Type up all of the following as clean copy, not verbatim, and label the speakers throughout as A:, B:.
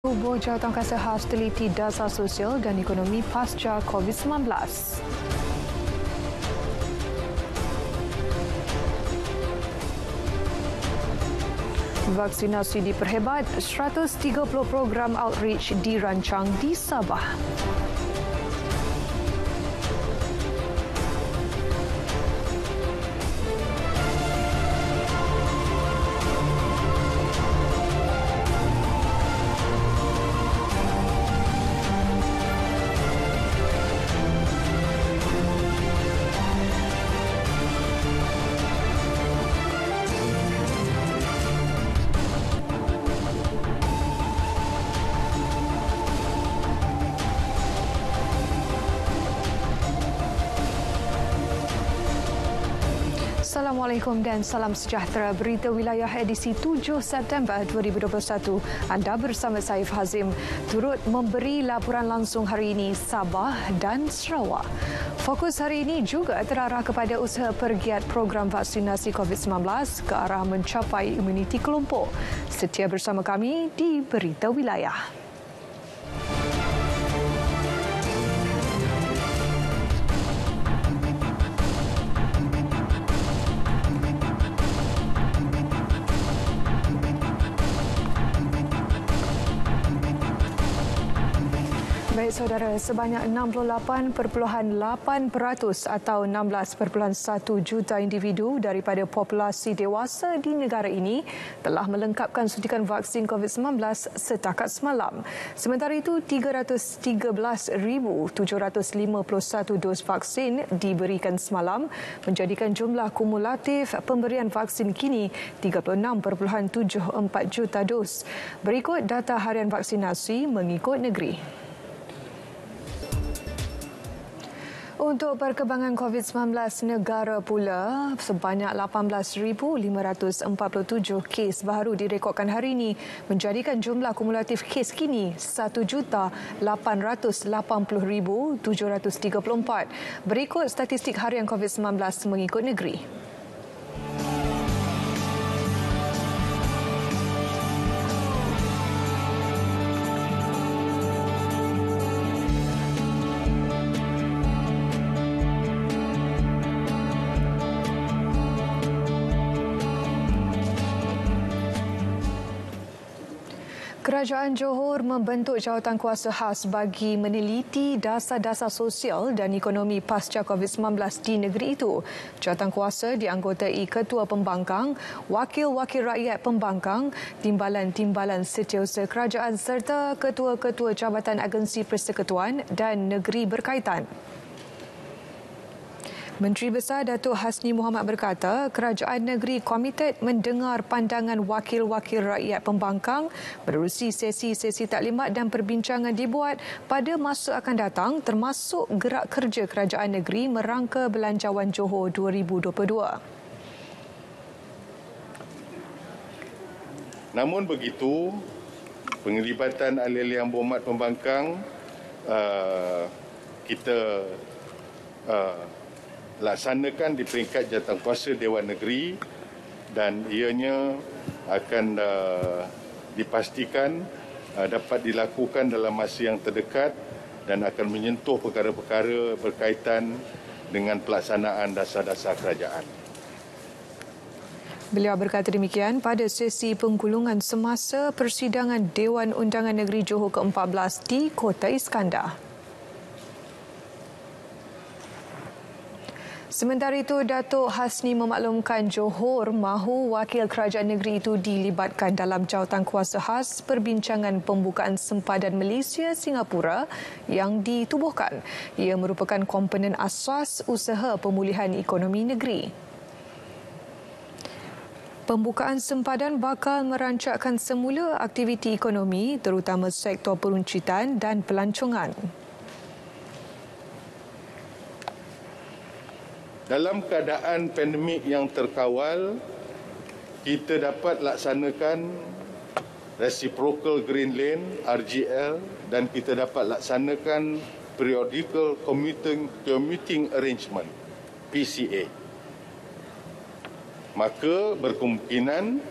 A: Tubuh Jawatankuasa Khas teliti dasar sosial dan ekonomi pasca COVID-19. Vaksinasi diperhebat, 130 program outreach dirancang di Sabah. Assalamualaikum dan salam sejahtera. Berita wilayah edisi 7 September 2021. Anda bersama saya Hazim. Turut memberi laporan langsung hari ini Sabah dan Sarawak. Fokus hari ini juga terarah kepada usaha pergiat program vaksinasi COVID-19 ke arah mencapai imuniti kelompok. Setia bersama kami di Berita Wilayah. Baik saudara, sebanyak 68.8% atau 16.1 juta individu daripada populasi dewasa di negara ini telah melengkapkan suntikan vaksin COVID-19 setakat semalam. Sementara itu, 313,751 dos vaksin diberikan semalam, menjadikan jumlah kumulatif pemberian vaksin kini 36.74 juta dos. Berikut data harian vaksinasi mengikut negeri. Untuk perkembangan COVID-19 negara pula, sebanyak 18,547 kes baru direkodkan hari ini, menjadikan jumlah kumulatif kes kini 1,880,734. Berikut statistik harian COVID-19 mengikut negeri. Kerajaan Johor membentuk Jawatankuasa Khas bagi meneliti dasar-dasar sosial dan ekonomi pasca COVID-19 di negeri itu. Jawatankuasa dianggotai Ketua Pembangkang, Wakil-Wakil Rakyat Pembangkang, Timbalan-Timbalan Setiausaha Kerajaan serta Ketua-Ketua Jabatan Agensi Persekutuan dan Negeri berkaitan. Menteri Besar Datuk Hasni Mohamad berkata, kerajaan negeri komited mendengar pandangan wakil-wakil rakyat pembangkang menerusi sesi-sesi taklimat dan perbincangan dibuat pada masa akan datang termasuk gerak kerja kerajaan negeri merangka Belanjawan Johor 2022.
B: Namun begitu, penglibatan ahli-ahli yang berhormat pembangkang kita laksanakan di peringkat Jawatankuasa Dewan Negeri dan ianya akan dipastikan dapat dilakukan dalam masa yang terdekat dan akan menyentuh perkara-perkara berkaitan dengan pelaksanaan dasar-dasar kerajaan.
A: Beliau berkata demikian pada sesi penggulungan semasa persidangan Dewan Undangan Negeri Johor ke-14 di Kota Iskandar. Sementara itu, Datuk Hasni memaklumkan Johor mahu wakil kerajaan negeri itu dilibatkan dalam Jawatankuasa Khas perbincangan pembukaan sempadan Malaysia-Singapura yang ditubuhkan. Ia merupakan komponen asas usaha pemulihan ekonomi negeri. Pembukaan sempadan bakal merancakkan semula aktiviti ekonomi terutama sektor peruncitan dan pelancongan.
B: Dalam keadaan pandemik yang terkawal, kita dapat laksanakan Reciprocal Green Lane (RGL) dan kita dapat laksanakan Periodical Commuting Arrangement (PCA). Maka berkemungkinan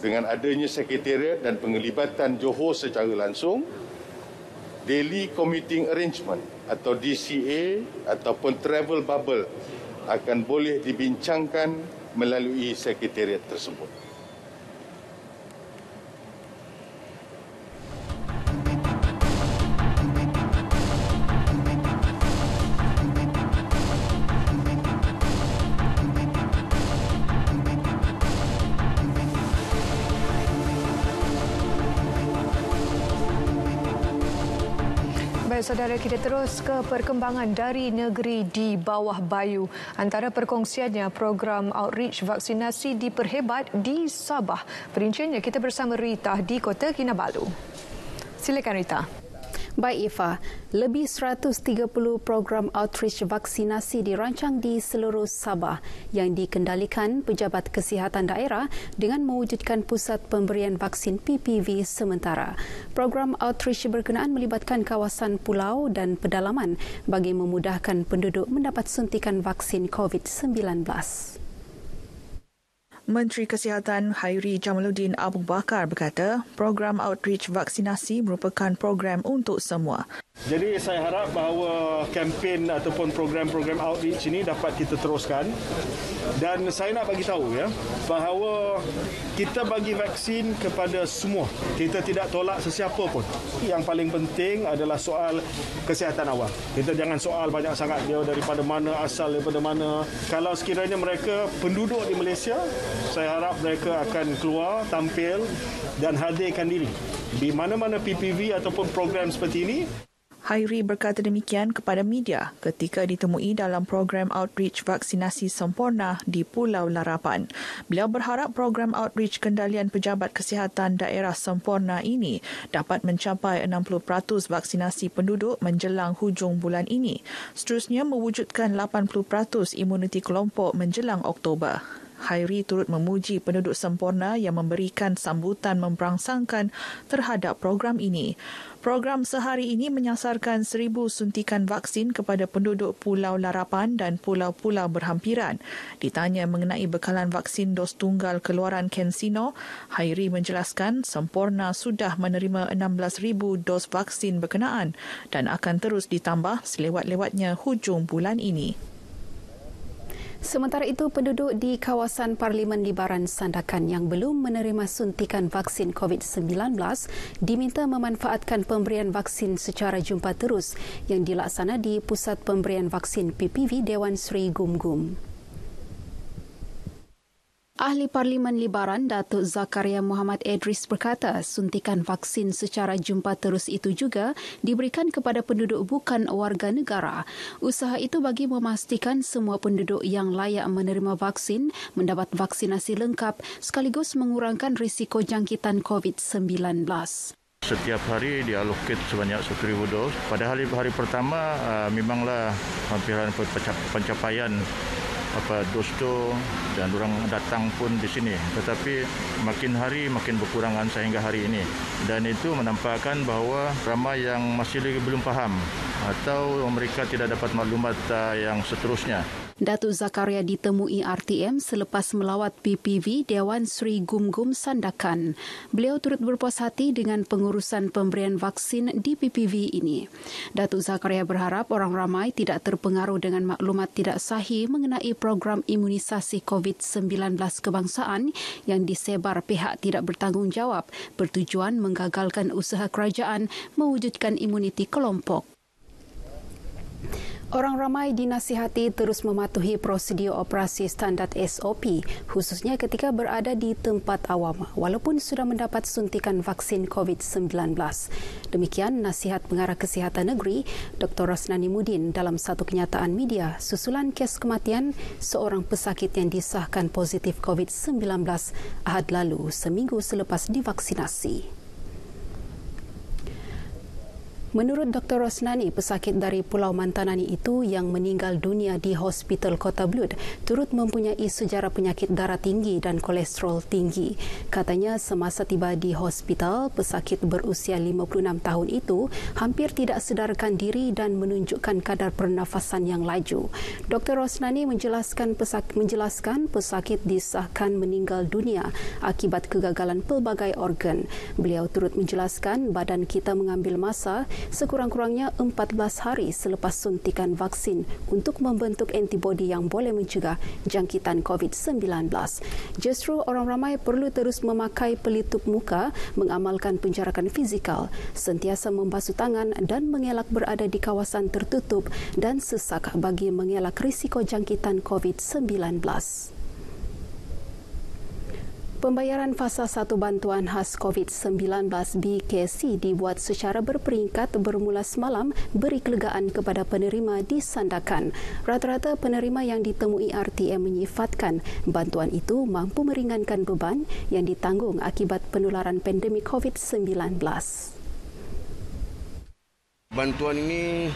B: dengan adanya sekretariat dan penglibatan Johor secara langsung, Daily Commuting Arrangement atau DCA ataupun Travel Bubble akan boleh dibincangkan melalui sekretariat tersebut.
A: Baik, saudara, kita terus ke perkembangan dari negeri di bawah bayu. Antara perkongsiannya, program outreach vaksinasi diperhebat di Sabah. Perinciannya kita bersama Rita di Kota Kinabalu. Silakan, Rita.
C: Baik, Ifa. Lebih 130 program outreach vaksinasi dirancang di seluruh Sabah yang dikendalikan Pejabat Kesihatan Daerah dengan mewujudkan pusat pemberian vaksin PPV sementara. Program outreach berkenaan melibatkan kawasan pulau dan pedalaman bagi memudahkan penduduk mendapat suntikan vaksin COVID-19.
D: Menteri Kesihatan Khairi Jamaluddin Abu Bakar berkata, program outreach vaksinasi merupakan program untuk semua.
E: Jadi saya harap bahawa kempen ataupun program-program outreach ini dapat kita teruskan, dan saya nak bagi tahu bahawa kita bagi vaksin kepada semua. Kita tidak tolak sesiapa pun. Yang paling penting adalah soal kesihatan awal. Kita jangan soal banyak sangat dia daripada mana, asal daripada mana. Kalau sekiranya mereka penduduk di Malaysia, saya harap mereka akan keluar, tampil dan hadirkan diri di mana-mana PPV ataupun program seperti ini.
D: Khairi berkata demikian kepada media ketika ditemui dalam program outreach vaksinasi sempurna di Pulau Larapan. Beliau berharap program outreach kendalian Pejabat Kesihatan Daerah sempurna ini dapat mencapai 60% vaksinasi penduduk menjelang hujung bulan ini. Seterusnya mewujudkan 80% imuniti kelompok menjelang Oktober. Khairi turut memuji penduduk sempurna yang memberikan sambutan memberangsangkan terhadap program ini. Program sehari ini menyasarkan 1,000 suntikan vaksin kepada penduduk Pulau Larapan dan pulau-pulau berhampiran. Ditanya mengenai bekalan vaksin dos tunggal keluaran Kensino, Khairi menjelaskan Sempurna sudah menerima 16,000 dos vaksin berkenaan dan akan terus ditambah selewat-lewatnya hujung bulan ini.
C: Sementara itu, penduduk di kawasan Parlimen Libaran Sandakan yang belum menerima suntikan vaksin COVID-19 diminta memanfaatkan pemberian vaksin secara jumpa terus yang dilaksana di Pusat Pemberian Vaksin PPV Dewan Seri Gumgum. Ahli Parlimen Libaran Datuk Zakaria Muhammad Idris berkata suntikan vaksin secara jumpa terus itu juga diberikan kepada penduduk bukan warga negara. Usaha itu bagi memastikan semua penduduk yang layak menerima vaksin mendapat vaksinasi lengkap sekaligus mengurangkan risiko jangkitan COVID-19.
F: Setiap hari dialokate sebanyak 1,000 dos. Pada hari pertama memanglah hampiran pencapaian dos tu dan orang datang pun di sini. Tetapi makin hari makin berkurangan sehingga hari ini. Dan itu menampakkan bahawa ramai yang masih lagi belum faham atau mereka tidak dapat maklumat yang seterusnya.
C: Datuk Zakaria ditemui RTM selepas melawat PPV Dewan Seri Gumgum Sandakan. Beliau turut berpuas hati dengan pengurusan pemberian vaksin di PPV ini. Datuk Zakaria berharap orang ramai tidak terpengaruh dengan maklumat tidak sahih mengenai program imunisasi COVID-19 kebangsaan yang disebar pihak tidak bertanggungjawab bertujuan menggagalkan usaha kerajaan mewujudkan imuniti kelompok. Orang ramai dinasihati terus mematuhi prosedur operasi standard SOP, khususnya ketika berada di tempat awam, walaupun sudah mendapat suntikan vaksin COVID-19. Demikian nasihat Pengarah Kesihatan Negeri, Dr. Rosnani Mudin dalam satu kenyataan media susulan kes kematian seorang pesakit yang disahkan positif COVID-19 Ahad lalu seminggu selepas divaksinasi. Menurut Dr. Rosnani, pesakit dari Pulau Mantanani itu yang meninggal dunia di Hospital Kota Blud turut mempunyai sejarah penyakit darah tinggi dan kolesterol tinggi. Katanya semasa tiba di hospital, pesakit berusia 56 tahun itu hampir tidak sedarkan diri dan menunjukkan kadar pernafasan yang laju. Dr. Rosnani menjelaskan pesakit disahkan meninggal dunia akibat kegagalan pelbagai organ. Beliau turut menjelaskan badan kita mengambil masa sekurang-kurangnya 14 hari selepas suntikan vaksin untuk membentuk antibodi yang boleh mencegah jangkitan COVID-19. Justru orang ramai perlu terus memakai pelitup muka, mengamalkan penjarakan fizikal, sentiasa membasuh tangan dan mengelak berada di kawasan tertutup dan sesak bagi mengelak risiko jangkitan COVID-19. Pembayaran fasa 1 bantuan khas COVID-19 BKC dibuat secara berperingkat bermula semalam beri kelegaan kepada penerima di Sandakan. Rata-rata penerima yang ditemui RTM menyifatkan bantuan itu mampu meringankan beban yang ditanggung akibat penularan pandemik COVID-19.
G: Bantuan ini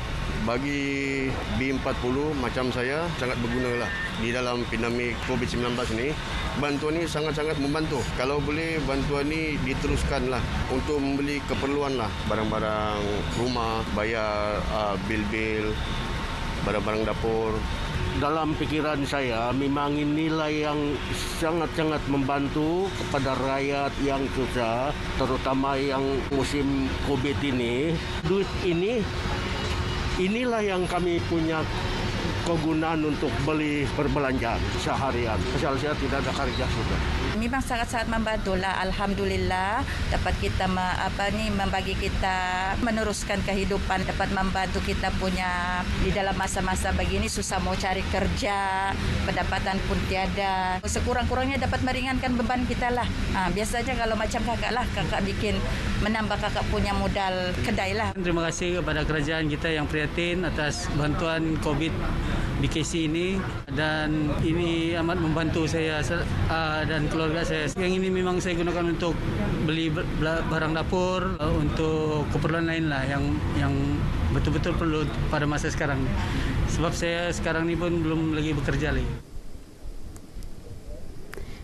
G: bagi B40 macam saya sangat berguna lah di dalam pandemik COVID-19 ini. Bantuan ini sangat-sangat membantu. Kalau boleh bantuan ini diteruskan lah untuk membeli keperluan lah, barang-barang rumah, bayar bil-bil, barang-barang dapur.
H: Dalam pikiran saya, memang inilah yang sangat-sangat membantu kepada rakyat yang susah, terutama yang musim COVID ini. Duit ini, inilah yang kami punya kegunaan untuk beli berbelanja seharian. Pasal saya tidak ada kerja sudah.
I: Memang sangat-sangat membantulah. Alhamdulillah dapat kita membagi kita meneruskan kehidupan, dapat membantu kita punya di dalam masa-masa begini susah mau cari kerja, pendapatan pun tiada. Sekurang-kurangnya dapat meringankan beban kita lah. Biasanya kalau macam kakak bikin menambah kakak punya modal kedai lah.
J: Terima kasih kepada kerajaan kita yang prihatin atas bantuan COVID BKC ini, dan ini amat membantu saya dan keluarga saya. Yang ini memang saya gunakan untuk beli barang dapur, untuk keperluan lain lah yang betul-betul perlu pada masa sekarang. Sebab saya sekarang ni pun belum lagi bekerja lagi.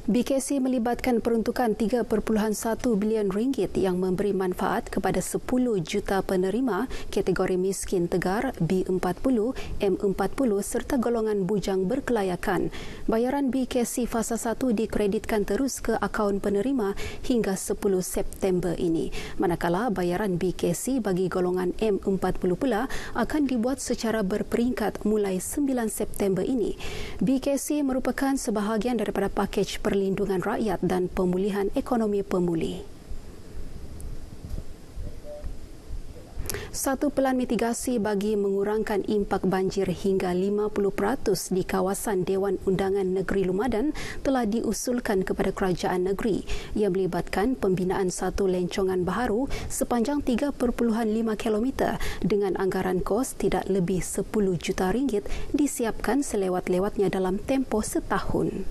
C: BKC melibatkan peruntukan 3.1 bilion ringgit yang memberi manfaat kepada 10 juta penerima kategori miskin tegar B40, M40 serta golongan bujang berkelayakan. Bayaran BKC fasa 1 dikreditkan terus ke akaun penerima hingga 10 September ini. Manakala bayaran BKC bagi golongan M40 pula akan dibuat secara berperingkat mulai 9 September ini. BKC merupakan sebahagian daripada pakej perlindungan rakyat dan pemulihan ekonomi pemulih. Satu pelan mitigasi bagi mengurangkan impak banjir hingga 50% di kawasan Dewan Undangan Negeri Lumadan telah diusulkan kepada kerajaan negeri. Ia melibatkan pembinaan satu lencongan baharu sepanjang 3.5 km dengan anggaran kos tidak lebih 10 juta ringgit disiapkan selewat-lewatnya dalam tempoh setahun.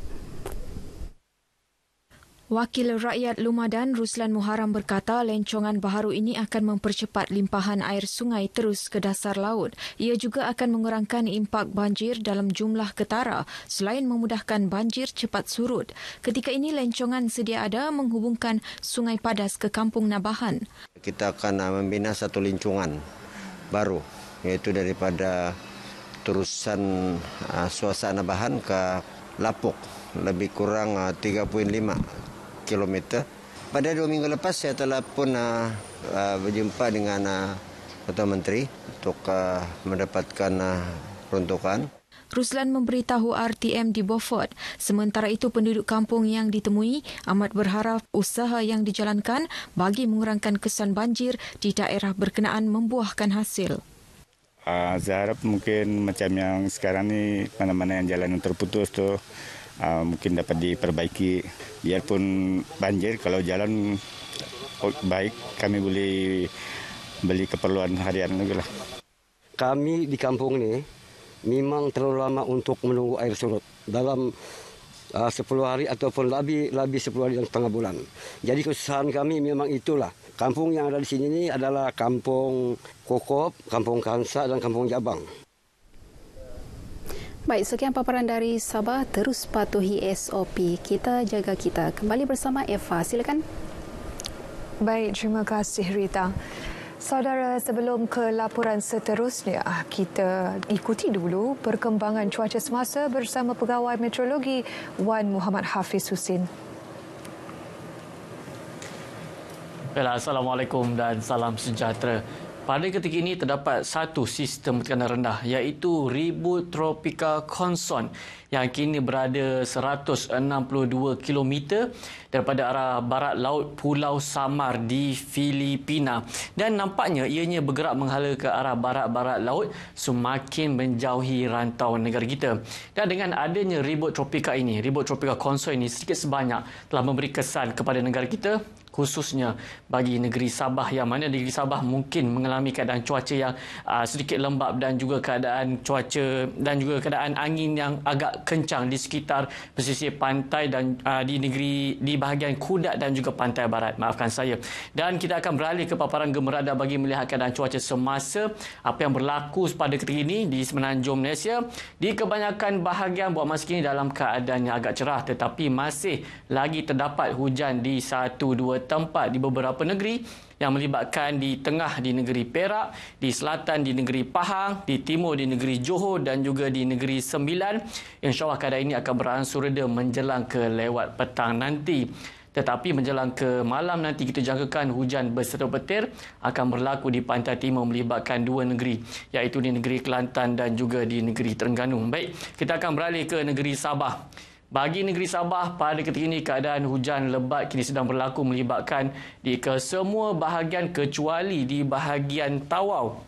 K: Wakil Rakyat Lumadan Ruslan Muharram berkata lencongan baharu ini akan mempercepat limpahan air sungai terus ke dasar laut. Ia juga akan mengurangkan impak banjir dalam jumlah ketara selain memudahkan banjir cepat surut. Ketika ini lencongan sedia ada menghubungkan Sungai Padas ke Kampung Nabahan.
L: Kita akan membina satu lencongan baru, iaitu daripada terusan suasana Nabahan ke Lapuk, lebih kurang 3.5 kilometer. Pada 2 minggu lepas saya telah pun berjumpa dengan Ketua Menteri untuk mendapatkan peruntukan.
K: Ruslan memberitahu RTM di Beaufort. Sementara itu penduduk kampung yang ditemui amat berharap usaha yang dijalankan bagi mengurangkan kesan banjir di daerah berkenaan membuahkan hasil.
M: Saya harap mungkin macam yang sekarang ni mana-mana yang jalan yang terputus tu mungkin dapat diperbaiki. Biarpun banjir, kalau jalan baik, kami boleh beli keperluan harian lagi lah.
N: Kami di kampung ni memang terlalu lama untuk menunggu air surut. Dalam 10 hari ataupun lebih 10 hari dan setengah bulan. Jadi kesusahan kami memang itulah. Kampung yang ada di sini ni adalah Kampung Kokop, Kampung Kansa dan Kampung Jabang.
C: Baik, sekian paparan dari Sabah. Terus patuhi SOP. Kita jaga kita. Kembali bersama Eva. Silakan.
A: Baik, terima kasih Rita. Saudara, sebelum ke laporan seterusnya, kita ikuti dulu perkembangan cuaca semasa bersama Pegawai Meteorologi Wan Muhammad Hafiz Husin.
O: Assalamualaikum dan salam sejahtera. Pada ketika ini terdapat satu sistem tekanan rendah iaitu ribut tropika Konson yang kini berada 162 km daripada arah barat laut Pulau Samar di Filipina. Dan nampaknya ianya bergerak menghala ke arah barat-barat laut semakin menjauhi rantau negara kita. Dan dengan adanya ribut tropika ini, ribut tropika Konson ini sedikit sebanyak telah memberi kesan kepada negara kita, khususnya bagi negeri Sabah, yang mana negeri Sabah mungkin mengalami keadaan cuaca yang sedikit lembap dan juga keadaan cuaca dan juga keadaan angin yang agak kencang di sekitar pesisir pantai dan di bahagian Kudat dan juga pantai barat. Maafkan saya. Dan kita akan beralih ke paparan gemerada bagi melihat keadaan cuaca semasa apa yang berlaku pada ketika ini di semenanjung Malaysia. Di kebanyakan bahagian buat masa kini dalam keadaan yang agak cerah, tetapi masih lagi terdapat hujan di 1-2 tempat di beberapa negeri yang melibatkan di tengah di negeri Perak, di selatan di negeri Pahang, di timur di negeri Johor dan juga di negeri Sembilan. InsyaAllah keadaan ini akan beransur reda menjelang ke lewat petang nanti. Tetapi menjelang ke malam nanti kita jangkakan hujan berserta petir akan berlaku di pantai timur melibatkan dua negeri, iaitu di negeri Kelantan dan juga di negeri Terengganu. Baik, kita akan beralih ke negeri Sabah. Bagi negeri Sabah, pada ketika ini keadaan hujan lebat kini sedang berlaku melibatkan di kesemua bahagian kecuali di bahagian Tawau.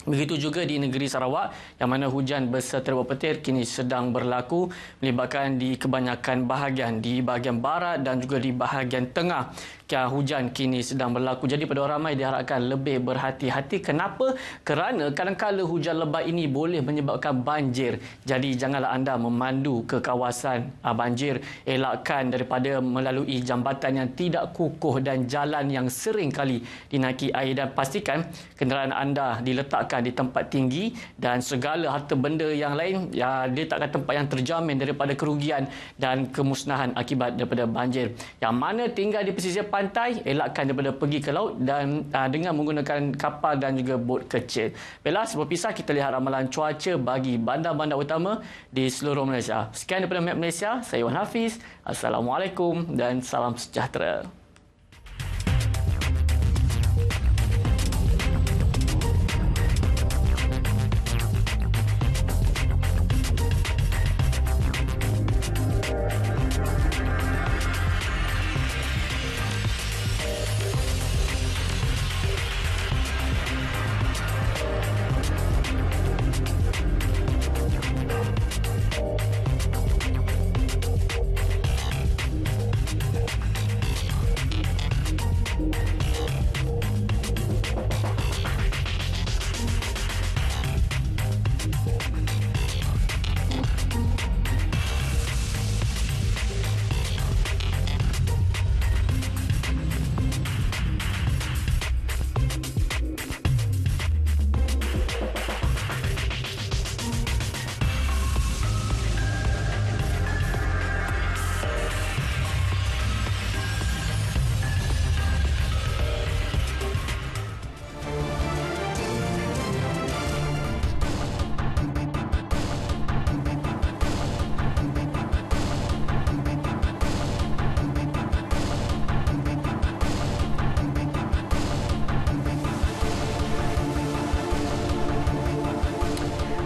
O: Begitu juga di negeri Sarawak yang mana hujan berserta petir kini sedang berlaku melibatkan di kebanyakan bahagian, di bahagian barat dan juga di bahagian tengah. Hujan kini sedang berlaku. Jadi pada orang ramai diharapkan lebih berhati-hati. Kenapa? Kerana kadang-kadang hujan lebat ini boleh menyebabkan banjir. Jadi janganlah anda memandu ke kawasan banjir. Elakkan daripada melalui jambatan yang tidak kukuh dan jalan yang sering kali dinaiki air, dan pastikan kenderaan anda diletakkan di tempat tinggi dan segala harta benda yang lain diletakkan tempat yang terjamin daripada kerugian dan kemusnahan akibat daripada banjir. Yang mana tinggal di pesisir pantai, elakkan daripada pergi ke laut dan dengan menggunakan kapal dan juga bot kecil. Baiklah, sebelum pisah kita lihat ramalan cuaca bagi bandar-bandar utama di seluruh Malaysia. Sekian daripada Map Malaysia, saya Wan Hafiz. Assalamualaikum dan salam sejahtera.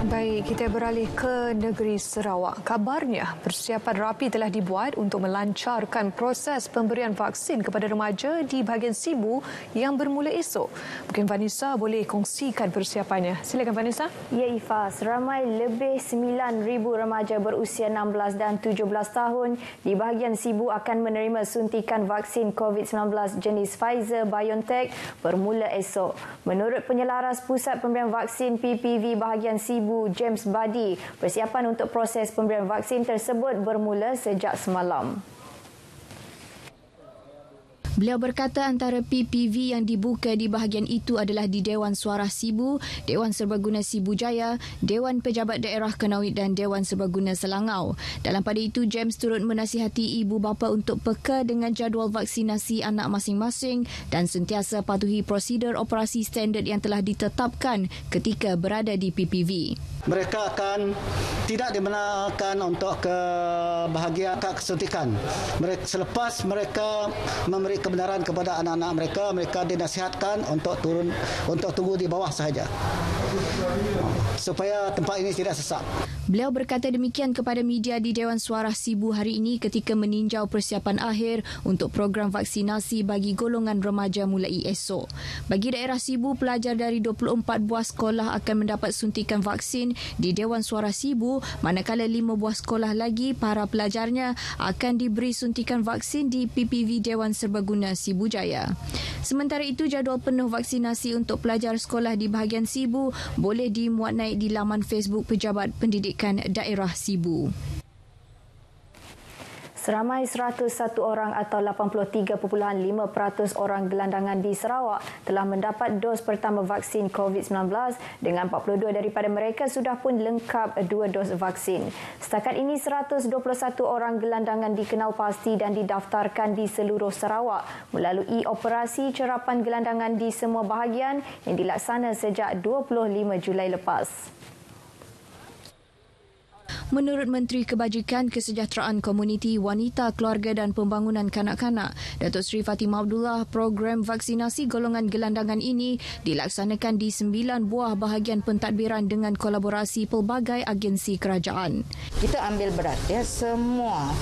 A: Baik, kita beralih ke negeri Sarawak. Kabarnya, persiapan rapi telah dibuat untuk melancarkan proses pemberian vaksin kepada remaja di bahagian Sibu yang bermula esok. Mungkin Vanessa boleh kongsikan persiapannya. Silakan Vanessa.
P: Ya Ifa, seramai lebih 9,000 remaja berusia 16 dan 17 tahun di bahagian Sibu akan menerima suntikan vaksin COVID-19 jenis Pfizer-BioNTech bermula esok. Menurut penyelaras Pusat Pemberian Vaksin PPV bahagian Sibu, James Badi, persiapan untuk proses pemberian vaksin tersebut bermula sejak semalam.
K: Beliau berkata antara PPV yang dibuka di bahagian itu adalah di Dewan Suara Sibu, Dewan Serbaguna Sibu Jaya, Dewan Pejabat Daerah Kanawit dan Dewan Serbaguna Selangau. Dalam pada itu, James turut menasihati ibu bapa untuk peka dengan jadual vaksinasi anak masing-masing dan sentiasa patuhi prosedur operasi standard yang telah ditetapkan ketika berada di PPV.
Q: Mereka akan tidak dibenarkan untuk ke bahagian kesuntikan. Selepas mereka memberi kebenaran kepada anak-anak mereka, mereka dinasihatkan untuk tunggu di bawah sahaja supaya tempat ini tidak sesak.
K: Beliau berkata demikian kepada media di Dewan Suara Sibu hari ini ketika meninjau persiapan akhir untuk program vaksinasi bagi golongan remaja mulai esok. Bagi daerah Sibu, pelajar dari 24 buah sekolah akan mendapat suntikan vaksin di Dewan Suara Sibu, manakala 5 buah sekolah lagi para pelajarnya akan diberi suntikan vaksin di PPV Dewan Serbaguna Sibu Jaya. Sementara itu, jadual penuh vaksinasi untuk pelajar sekolah di bahagian Sibu boleh dimuat naik di laman Facebook Pejabat Pendidikan Daerah Sibu.
P: Seramai 101 orang atau 83.5% orang gelandangan di Sarawak telah mendapat dos pertama vaksin COVID-19 dengan 42 daripada mereka sudah pun lengkap 2 dos vaksin. Setakat ini 121 orang gelandangan dikenal pasti dan didaftarkan di seluruh Sarawak melalui operasi cerapan gelandangan di semua bahagian yang dilaksana sejak 25 Julai lepas.
K: Menurut Menteri Kebajikan, Kesejahteraan Komuniti, Wanita, Keluarga dan Pembangunan Kanak-Kanak, Datuk Seri Fatimah Abdullah, program vaksinasi golongan gelandangan ini dilaksanakan di 9 buah bahagian pentadbiran dengan kolaborasi pelbagai agensi kerajaan.
R: Kita ambil berat semua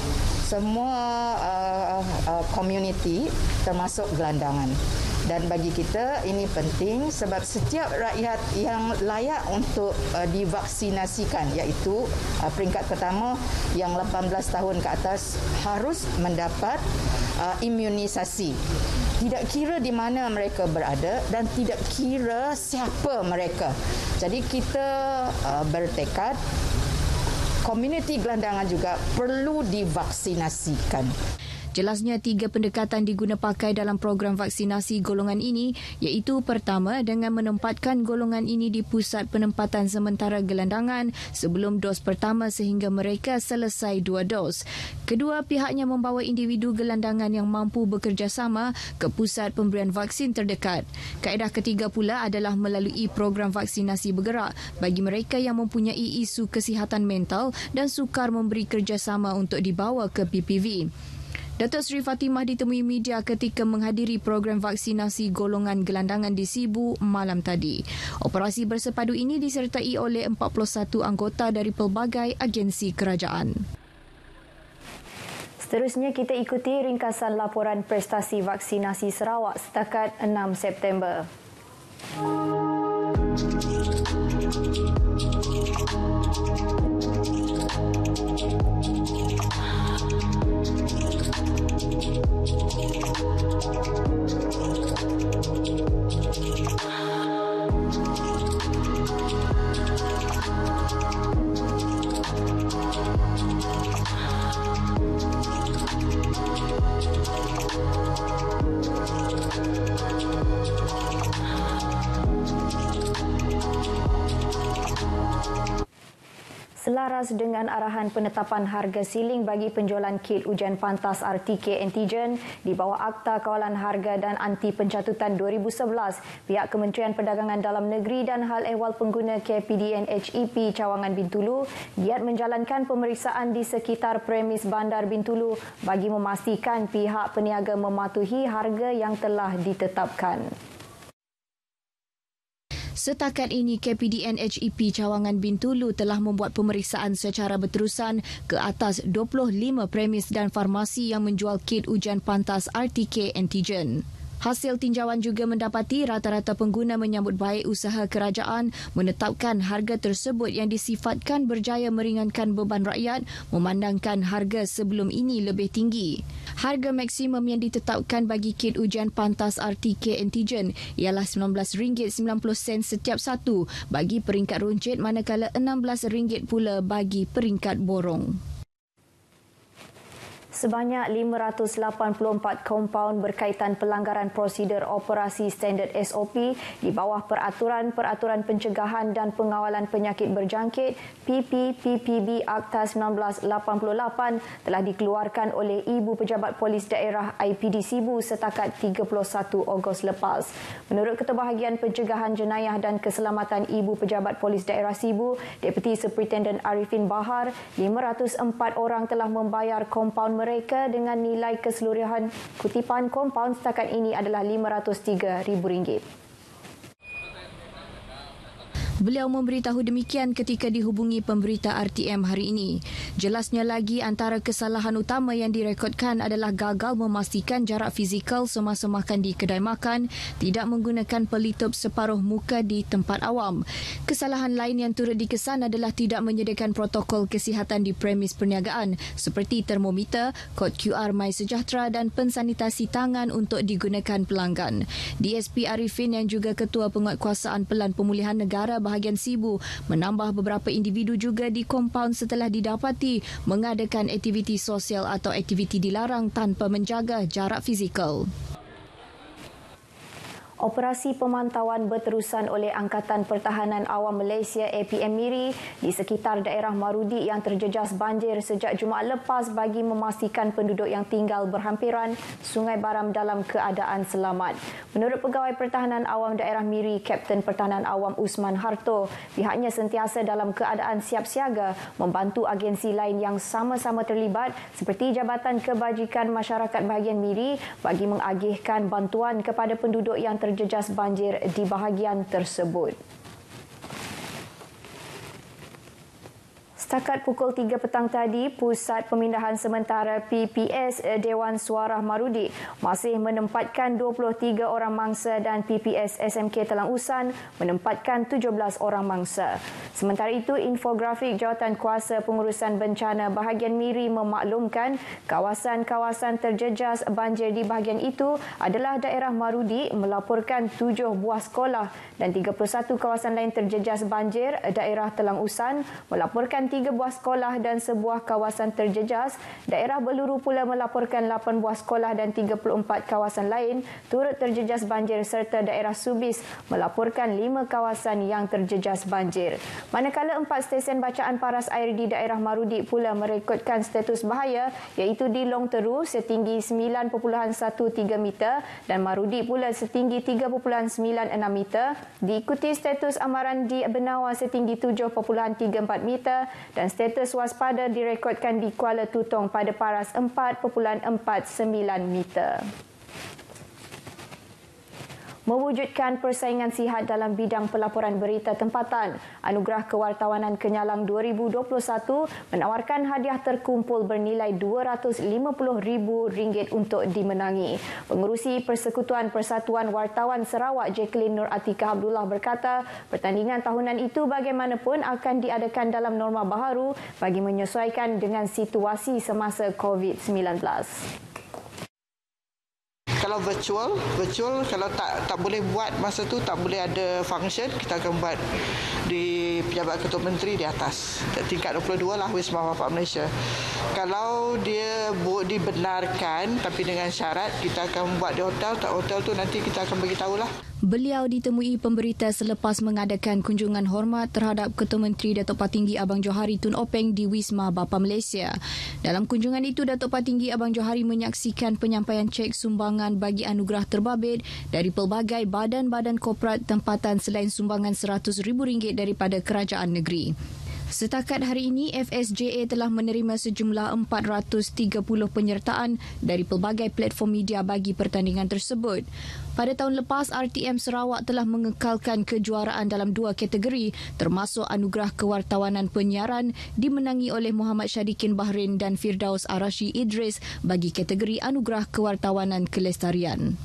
R: komuniti termasuk gelandangan. Dan bagi kita ini penting sebab setiap rakyat yang layak untuk divaksinasikan, iaitu peringkat pertama yang 18 tahun ke atas harus mendapat imunisasi. Tidak kira di mana mereka berada dan tidak kira siapa mereka. Jadi kita bertekad komuniti gelandangan juga perlu divaksinasikan.
K: Jelasnya 3 pendekatan diguna pakai dalam program vaksinasi golongan ini, iaitu pertama dengan menempatkan golongan ini di pusat penempatan sementara gelandangan sebelum dos pertama sehingga mereka selesai 2 dos. Kedua, pihaknya membawa individu gelandangan yang mampu bekerjasama ke pusat pemberian vaksin terdekat. Kaedah ketiga pula adalah melalui program vaksinasi bergerak bagi mereka yang mempunyai isu kesihatan mental dan sukar memberi kerjasama untuk dibawa ke PPV. Datuk Seri Fatimah ditemui media ketika menghadiri program vaksinasi golongan gelandangan di Sibu malam tadi. Operasi bersepadu ini disertai oleh 41 anggota dari pelbagai agensi kerajaan.
P: Seterusnya kita ikuti ringkasan laporan prestasi vaksinasi Sarawak setakat 6 September. Selaras dengan arahan penetapan harga siling bagi penjualan kit ujian pantas RTK antigen di bawah Akta Kawalan Harga dan Anti Pencatutan 2011, pihak Kementerian Perdagangan Dalam Negeri dan Hal Ehwal Pengguna KPDN HEP Cawangan Bintulu giat menjalankan pemeriksaan di sekitar premis Bandar Bintulu bagi memastikan pihak peniaga mematuhi harga yang telah ditetapkan.
K: Setakat ini, KPDN HEP Cawangan Bintulu telah membuat pemeriksaan secara berterusan ke atas 25 premis dan farmasi yang menjual kit ujian pantas RTK antigen. Hasil tinjauan juga mendapati rata-rata pengguna menyambut baik usaha kerajaan menetapkan harga tersebut yang disifatkan berjaya meringankan beban rakyat memandangkan harga sebelum ini lebih tinggi. Harga maksimum yang ditetapkan bagi kit ujian pantas RTK antigen ialah RM19.90 setiap satu bagi peringkat runcit, manakala RM16 pula bagi peringkat borong.
P: Sebanyak 584 kompaun berkaitan pelanggaran prosedur operasi standard SOP di bawah Peraturan Pencegahan dan Pengawalan Penyakit Berjangkit PPPB Akta 1988 telah dikeluarkan oleh Ibu Pejabat Polis Daerah IPD Sibu setakat 31 Ogos lepas. Menurut Ketua Bahagian Pencegahan Jenayah dan Keselamatan Ibu Pejabat Polis Daerah Sibu, Deputi Superintendent Arifin Bahar, 504 orang telah membayar kompaun mereka dengan nilai keseluruhan kutipan kompaun setakat ini adalah RM503,000.
K: Beliau memberitahu demikian ketika dihubungi pemberita RTM hari ini. Jelasnya lagi antara kesalahan utama yang direkodkan adalah gagal memastikan jarak fizikal semasa makan di kedai makan, tidak menggunakan pelitup separuh muka di tempat awam. Kesalahan lain yang turut dikesan adalah tidak menyediakan protokol kesihatan di premis perniagaan seperti termometer, kod QR MySejahtera dan pensanitasi tangan untuk digunakan pelanggan. DSP Arifin yang juga Ketua Penguatkuasaan Pelan Pemulihan Negara bahagian Sibu menambah beberapa individu juga di kompaun setelah didapati mengadakan aktiviti sosial atau aktiviti dilarang tanpa menjaga jarak fizikal.
P: Operasi pemantauan berterusan oleh Angkatan Pertahanan Awam Malaysia APM Miri di sekitar daerah Marudi yang terjejas banjir sejak Jumaat lepas bagi memastikan penduduk yang tinggal berhampiran Sungai Baram dalam keadaan selamat. Menurut Pegawai Pertahanan Awam Daerah Miri, Kapten Pertahanan Awam Usman Harto, pihaknya sentiasa dalam keadaan siap siaga membantu agensi lain yang sama-sama terlibat seperti Jabatan Kebajikan Masyarakat Bahagian Miri bagi mengagihkan bantuan kepada penduduk yang terjejas banjir di bahagian tersebut. Setakat pukul 3 petang tadi, Pusat Pemindahan Sementara PPS Dewan Suara Marudi masih menempatkan 23 orang mangsa dan PPS SMK Telang Usan menempatkan 17 orang mangsa. Sementara itu, infografik Jawatan Kuasa Pengurusan Bencana bahagian Miri memaklumkan kawasan-kawasan terjejas banjir di bahagian itu adalah daerah Marudi melaporkan 7 buah sekolah dan 31 kawasan lain terjejas banjir. Daerah Telang Usan melaporkan 3 buah sekolah dan sebuah kawasan terjejas. Daerah Beluru pula melaporkan 8 buah sekolah dan 34 kawasan lain turut terjejas banjir serta daerah Subis melaporkan 5 kawasan yang terjejas banjir. Manakala 4 stesen bacaan paras air di daerah Marudi pula merekodkan status bahaya iaitu di Long Teru setinggi 9.13 meter dan Marudi pula setinggi 3.96 meter, diikuti status amaran di Benawa setinggi 7.34 meter dan status waspada direkodkan di Kuala Tutong pada paras 4.49 meter. Mewujudkan persaingan sihat dalam bidang pelaporan berita tempatan, Anugerah Kewartawanan Kenyalang 2021 menawarkan hadiah terkumpul bernilai RM250,000 untuk dimenangi. Pengerusi Persekutuan Persatuan Wartawan Sarawak Jacqueline Nur Atika Abdullah berkata, pertandingan tahunan itu bagaimanapun akan diadakan dalam norma baharu bagi menyesuaikan dengan situasi semasa COVID-19.
S: Kalau virtual kalau tak boleh buat masa tu, tak boleh ada function, kita akan buat di Pejabat Ketua Menteri di atas tingkat 22 lah, Wisma Wafak Malaysia. Kalau dia dibenarkan tapi dengan syarat, kita akan buat di hotel. Tak hotel tu nanti kita akan bagi tahulah.
K: Beliau ditemui pemberita selepas mengadakan kunjungan hormat terhadap Ketua Menteri Datuk Patinggi Abang Johari Tun Openg di Wisma Bapa Malaysia. Dalam kunjungan itu, Datuk Patinggi Abang Johari menyaksikan penyampaian cek sumbangan bagi anugerah terbabit dari pelbagai badan-badan korporat tempatan selain sumbangan RM100,000 daripada kerajaan negeri. Setakat hari ini, FSJA telah menerima sejumlah 430 penyertaan dari pelbagai platform media bagi pertandingan tersebut. Pada tahun lepas, RTM Sarawak telah mengekalkan kejuaraan dalam 2 kategori termasuk Anugerah Kewartawanan Penyiaran dimenangi oleh Muhammad Syadikin Bahrain dan Firdaus Arashi Idris bagi kategori Anugerah Kewartawanan Kelestarian.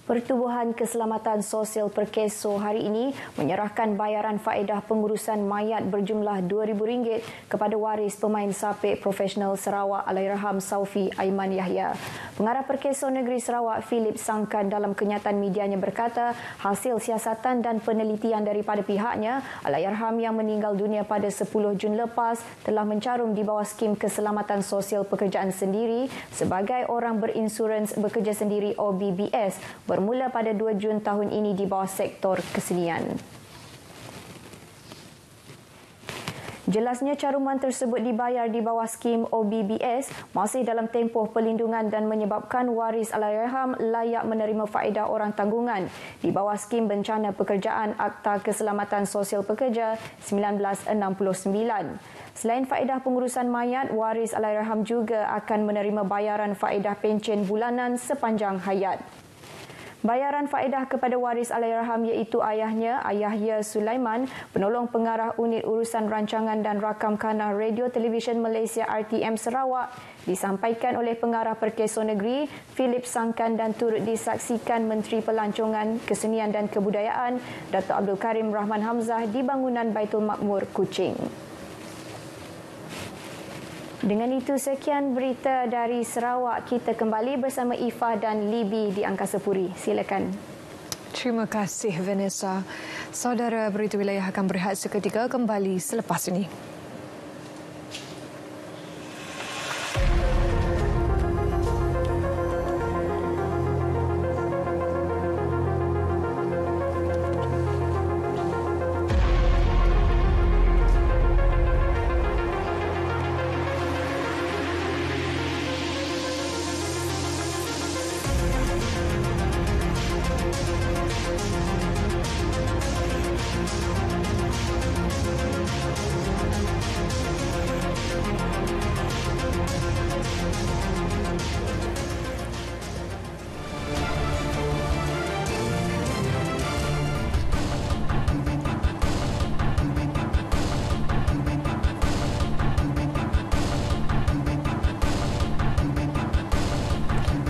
P: Pertubuhan Keselamatan Sosial Perkeso hari ini menyerahkan bayaran faedah pengurusan mayat berjumlah RM2,000 kepada waris pemain sapek profesional Sarawak Allahyarham Saufi Aiman Yahya. Pengarah Perkeso Negeri Sarawak Philip Sangkan dalam kenyataan medianya berkata hasil siasatan dan penelitian daripada pihaknya, Allahyarham yang meninggal dunia pada 10 Jun lepas telah mencarum di bawah skim Keselamatan Sosial Pekerjaan Sendiri sebagai orang berinsurans bekerja sendiri OBBS bermula pada 2 Jun tahun ini di bawah sektor kesenian. Jelasnya caruman tersebut dibayar di bawah skim OBBS masih dalam tempoh perlindungan dan menyebabkan waris Allahyarham layak menerima faedah orang tanggungan di bawah skim Bencana Pekerjaan Akta Keselamatan Sosial Pekerja 1969. Selain faedah pengurusan mayat, waris Allahyarham juga akan menerima bayaran faedah pencen bulanan sepanjang hayat. Bayaran faedah kepada waris Allahyarham iaitu ayahnya, Yahya Sulaiman, penolong pengarah Unit Urusan Rancangan dan Rakam Kanal Radio Televisyen Malaysia RTM Sarawak, disampaikan oleh pengarah Perkeso Negeri Philip Sangkan dan turut disaksikan Menteri Pelancongan, Kesenian dan Kebudayaan Dato' Abdul Karim Rahman Hamzah di bangunan Baitul Makmur, Kuching. Dengan itu, sekian berita dari Sarawak. Kita kembali bersama Ifah dan Libby di Angkasa Puri. Silakan.
A: Terima kasih, Vanessa. Saudara, berita wilayah akan berehat seketika, kembali selepas ini.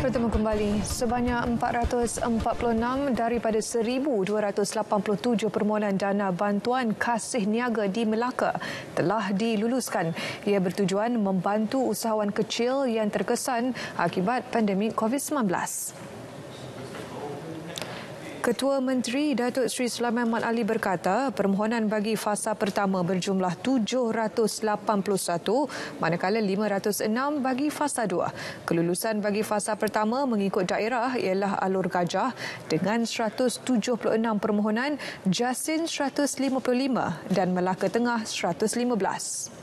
A: Bertemu kembali, sebanyak 446 daripada 1,287 permohonan dana bantuan kasih niaga di Melaka telah diluluskan. Ia bertujuan membantu usahawan kecil yang terkesan akibat pandemik COVID-19. Ketua Menteri Datuk Seri Sulaiman Mat Ali berkata permohonan bagi fasa pertama berjumlah 781 manakala 506 bagi fasa 2. Kelulusan bagi fasa pertama mengikut daerah ialah Alor Gajah dengan 176 permohonan, Jasin 155 dan Melaka Tengah 115.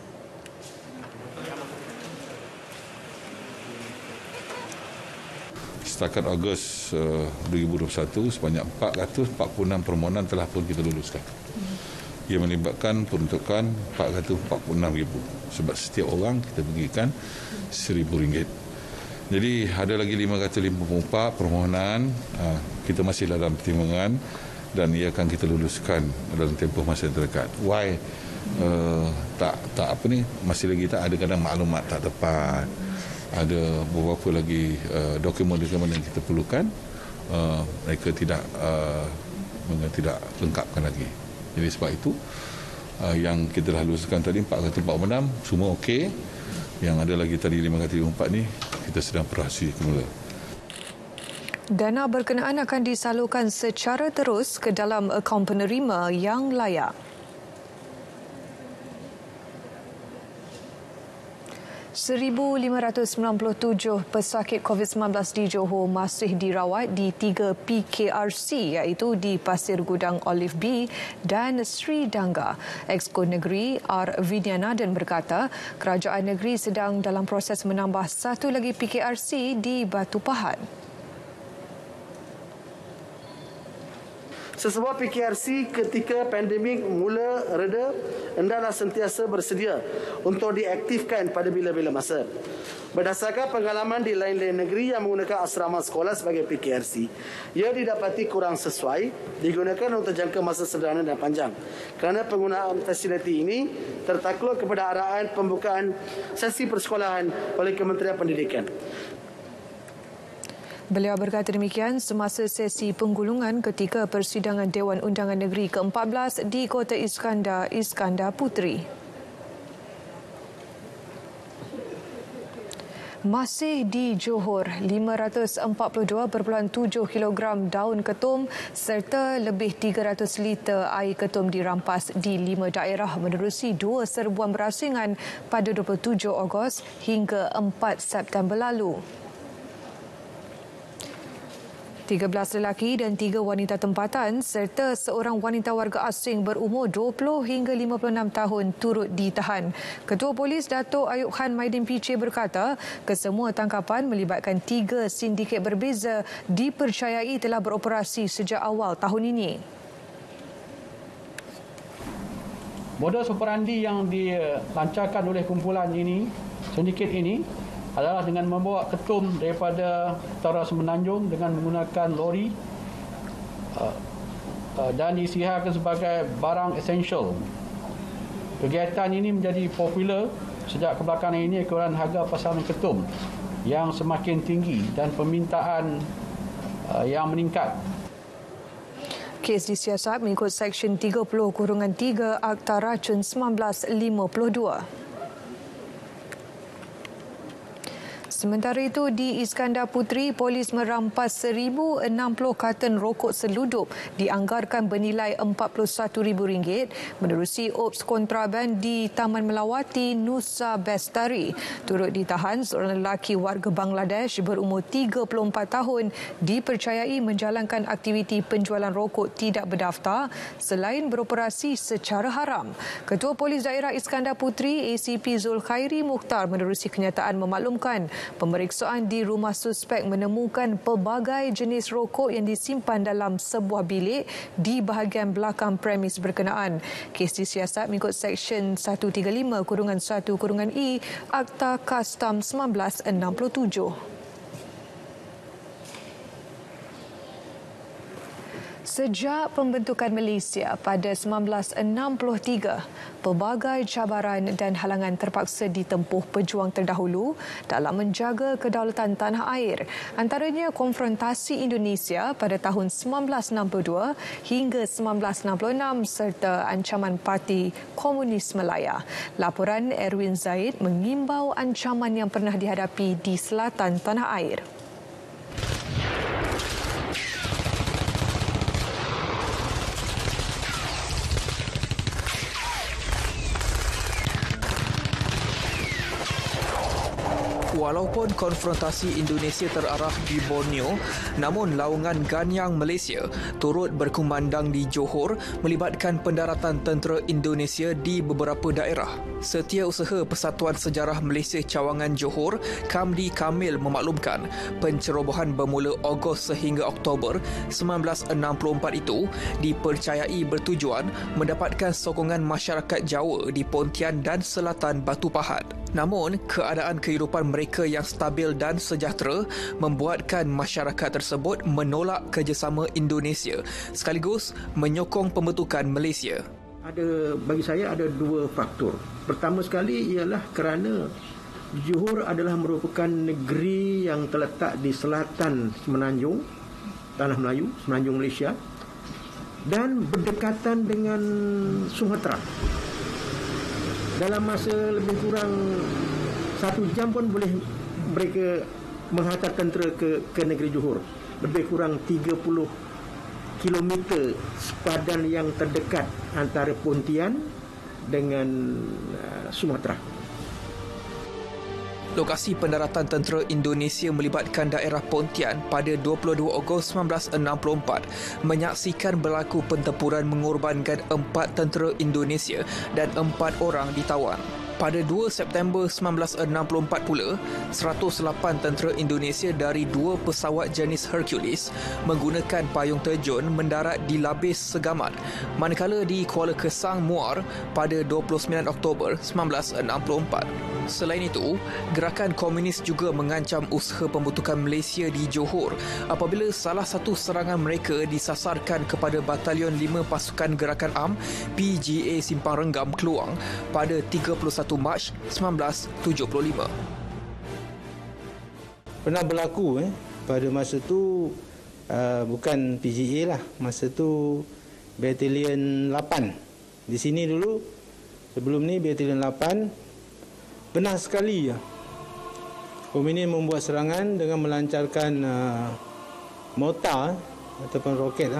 T: Setakat Ogos 2021, sebanyak 446 permohonan telah pun kita luluskan. Ia melibatkan peruntukan 446,000 sebab setiap orang kita bagikan RM1,000. Jadi ada lagi 554 permohonan, kita masih dalam pertimbangan dan ia akan kita luluskan dalam tempoh masa terdekat. Why masih lagi tak ada kadang maklumat tak tepat. Ada beberapa lagi dokumen-dokumen yang kita perlukan, mereka tidak lengkapkan lagi. Jadi sebab itu yang kita dah luluskan tadi 446 semua okey. Yang ada lagi tadi 534 ni kita sedang operasi semula.
A: Dana berkenaan akan disalurkan secara terus ke dalam akaun penerima yang layak. 1,597 pesakit COVID-19 di Johor masih dirawat di 3 PKRC iaitu di Pasir Gudang Olive B dan Sri Dangga. Exco Negeri R. Vidyanathan berkata kerajaan negeri sedang dalam proses menambah satu lagi PKRC di Batu Pahat.
U: Sesebuah PKRC ketika pandemik mula reda hendaklah sentiasa bersedia untuk diaktifkan pada bila-bila masa. Berdasarkan pengalaman di lain-lain negeri yang menggunakan asrama sekolah sebagai PKRC, ia didapati kurang sesuai digunakan untuk jangka masa sederhana dan panjang. Kerana penggunaan fasiliti ini tertakluk kepada arahan pembukaan sesi persekolahan oleh Kementerian Pendidikan.
A: Beliau berkata demikian semasa sesi penggulungan ketika persidangan Dewan Undangan Negeri ke-14 di Kota Iskandar Puteri. Masih di Johor, 542.7 kilogram daun ketum serta lebih 300 liter air ketum dirampas di 5 daerah menerusi 2 serbuan berasingan pada 27 Ogos hingga 4 September lalu. 13 lelaki dan 3 wanita tempatan serta seorang wanita warga asing berumur 20 hingga 56 tahun turut ditahan. Ketua Polis Datuk Ayub Khan Maidin PC berkata, kesemua tangkapan melibatkan 3 sindiket berbeza dipercayai telah beroperasi sejak awal tahun ini.
B: Modus operandi yang dilancarkan oleh kumpulan ini, sindiket ini, adalah dengan membawa ketum daripada utara Semenanjung dengan menggunakan lori dan disiarkan sebagai barang esensial. Kegiatan ini menjadi popular sejak kebelakangan ini kerana harga pasaran ketum yang semakin tinggi dan permintaan yang meningkat.
A: Kes disiasat mengikut Seksyen 30-3 Akta Racun 1952. Sementara itu, di Iskandar Puteri, polis merampas 1,060 karton rokok seludup dianggarkan bernilai RM41,000 menerusi ops kontraban di Taman Melawati, Nusa Bestari. Turut ditahan seorang lelaki warga Bangladesh berumur 34 tahun dipercayai menjalankan aktiviti penjualan rokok tidak berdaftar selain beroperasi secara haram. Ketua Polis Daerah Iskandar Puteri, ACP Zulkhairi Mukhtar menerusi kenyataan memaklumkan pemeriksaan di rumah suspek menemukan pelbagai jenis rokok yang disimpan dalam sebuah bilik di bahagian belakang premis berkenaan. Kes disiasat mengikut Seksyen 135-1-I Akta Kastam 1967. Sejak pembentukan Malaysia pada 1963, pelbagai cabaran dan halangan terpaksa ditempuh pejuang terdahulu dalam menjaga kedaulatan tanah air. Antaranya konfrontasi Indonesia pada tahun 1962 hingga 1966 serta ancaman Parti Komunis Malaya. Laporan Erwin Zaid mengimbau ancaman yang pernah dihadapi di selatan tanah air.
V: Walaupun konfrontasi Indonesia terarah di Borneo, namun laungan ganyang Malaysia turut berkumandang di Johor melibatkan pendaratan tentera Indonesia di beberapa daerah. Setiausaha Persatuan Sejarah Malaysia Cawangan Johor, Kamdi Kamil memaklumkan pencerobohan bermula Ogos sehingga Oktober 1964 itu dipercayai bertujuan mendapatkan sokongan masyarakat Jawa di Pontian dan Selatan Batu Pahat. Namun, keadaan kehidupan mereka yang stabil dan sejahtera membuatkan masyarakat tersebut menolak kerjasama Indonesia sekaligus menyokong pembentukan Malaysia.
B: Bagi saya ada 2 faktor. Pertama sekali ialah kerana Johor adalah merupakan negeri yang terletak di selatan Semenanjung, Tanah Melayu, Semenanjung Malaysia, dan berdekatan dengan Sumatera. Dalam masa lebih kurang 1 jam pun boleh mereka menghantar tentera ke negeri Johor. Lebih kurang 30 kilometer sepadan yang terdekat antara Pontian dengan Sumatera.
V: Lokasi pendaratan tentera Indonesia melibatkan daerah Pontian pada 22 Ogos 1964 menyaksikan berlaku pertempuran mengorbankan 4 tentera Indonesia dan 4 orang ditawan. Pada 2 September 1964 pula, 108 tentera Indonesia dari 2 pesawat jenis Hercules menggunakan payung terjun mendarat di Labis Segamat, manakala di Kuala Kesang, Muar pada 29 Oktober 1964. Selain itu, gerakan komunis juga mengancam usaha pembentukan Malaysia di Johor apabila salah satu serangan mereka disasarkan kepada Batalion 5 Pasukan Gerakan Am PGA Simpang Renggam, Keluang pada 31 Mac 1975.
W: Pernah berlaku
D: pada masa tu bukan PGA lah, masa tu Batalion 8 di sini dulu. Sebelum ni Batalion 8 pernah sekali komunis membuat serangan dengan melancarkan mortar ataupun roket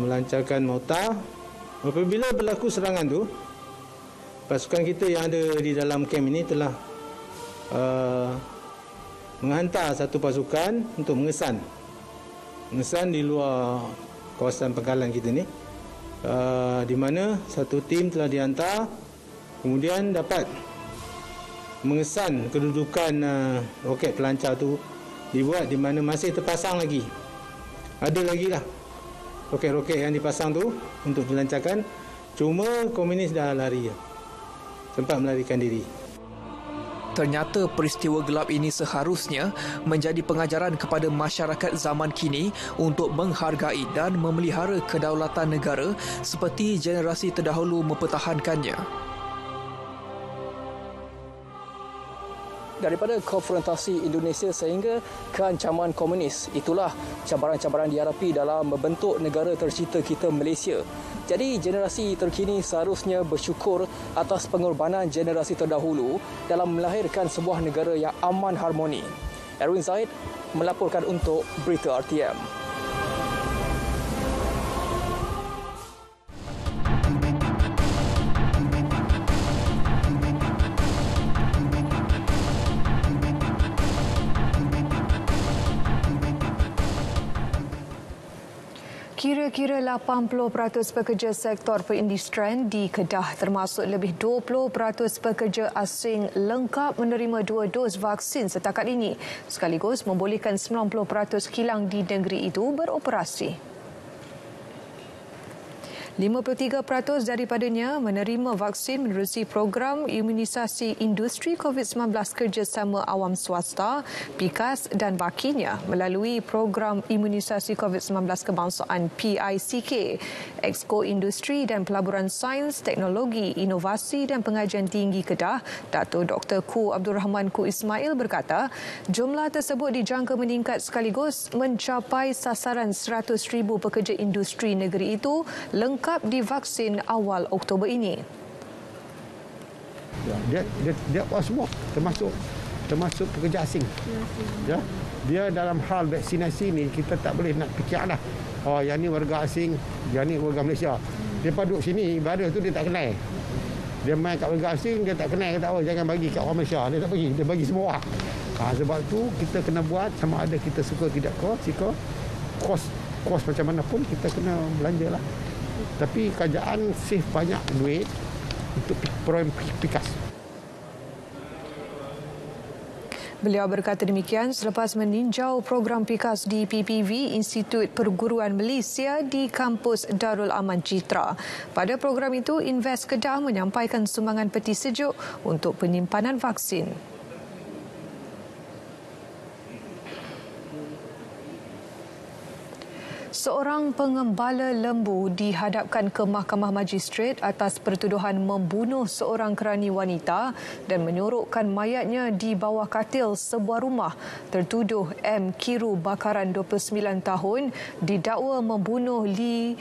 D: melancarkan mortar. Apabila berlaku serangan tu, pasukan kita yang ada di dalam kamp ini telah menghantar satu pasukan untuk mengesan di luar kawasan pangkalan kita ni, di mana satu tim telah dihantar, kemudian dapat mengesan kedudukan roket pelancar tu dibuat, di mana masih terpasang lagi. Ada lagi lah roket-roket yang dipasang tu untuk dilancarkan, cuma komunis dah lari, sempat melarikan diri.
V: Ternyata peristiwa gelap ini seharusnya menjadi pengajaran kepada masyarakat zaman kini untuk menghargai dan memelihara kedaulatan negara seperti generasi terdahulu mempertahankannya.
E: Daripada konfrontasi Indonesia sehingga keancaman komunis, itulah cabaran-cabaran dihadapi dalam membentuk negara tercipta kita Malaysia. Jadi generasi terkini seharusnya bersyukur atas pengorbanan generasi terdahulu dalam melahirkan sebuah negara yang aman harmoni. Erwin Zaid melaporkan untuk Berita RTM.
A: Kira-kira 80% pekerja sektor perindustrian di Kedah termasuk lebih 20% pekerja asing lengkap menerima 2 dos vaksin setakat ini, sekaligus membolehkan 90% kilang di negeri itu beroperasi. 53% daripadanya menerima vaksin menerusi program imunisasi industri COVID-19 kerjasama awam swasta, PIKAS dan bakinya melalui program imunisasi COVID-19 kebangsaan PICK. Exco Industri dan Pelaburan Sains, Teknologi, Inovasi dan Pengajian Tinggi Kedah, Dato' Dr. Ku Abdul Rahman Ku Ismail berkata, jumlah tersebut dijangka meningkat sekaligus mencapai sasaran 100,000 pekerja industri negeri itu lengkap divaksin awal Oktober ini.
W: Dia semua termasuk pekerja asing. Ya, dia dalam hal vaksinasi ni kita tak boleh nak fikirlah. Oh, yang ni warga asing, yang ni warga Malaysia. Dia duduk sini ibadah tu dia tak kenal. Dia main kat warga asing, dia tak kenal, kata oh jangan bagi kat orang Malaysia. Dia tak bagi, dia bagi semua orang. Sebab tu kita kena buat sama ada kita suka tidak kos macam mana pun kita kena belanja lah. Tapi kerajaan save banyak duit untuk program PIKAS.
A: Beliau berkata demikian selepas meninjau program PIKAS di PPV Institut Perguruan Malaysia di kampus Darul Aman Citra. Pada program itu, Invest Kedah menyampaikan sumbangan peti sejuk untuk penyimpanan vaksin. Seorang pengembala lembu dihadapkan ke Mahkamah Magistrate atas pertuduhan membunuh seorang kerani wanita dan menyorokkan mayatnya di bawah katil sebuah rumah. Tertuduh M. Kiru Bakaran 29 tahun didakwa membunuh Li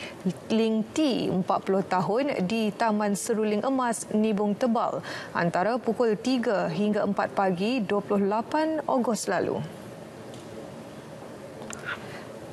A: Ling Ti 40 tahun di Taman Seruling Emas, Nibong Tebal antara pukul 3 hingga 4 pagi 28 Ogos lalu.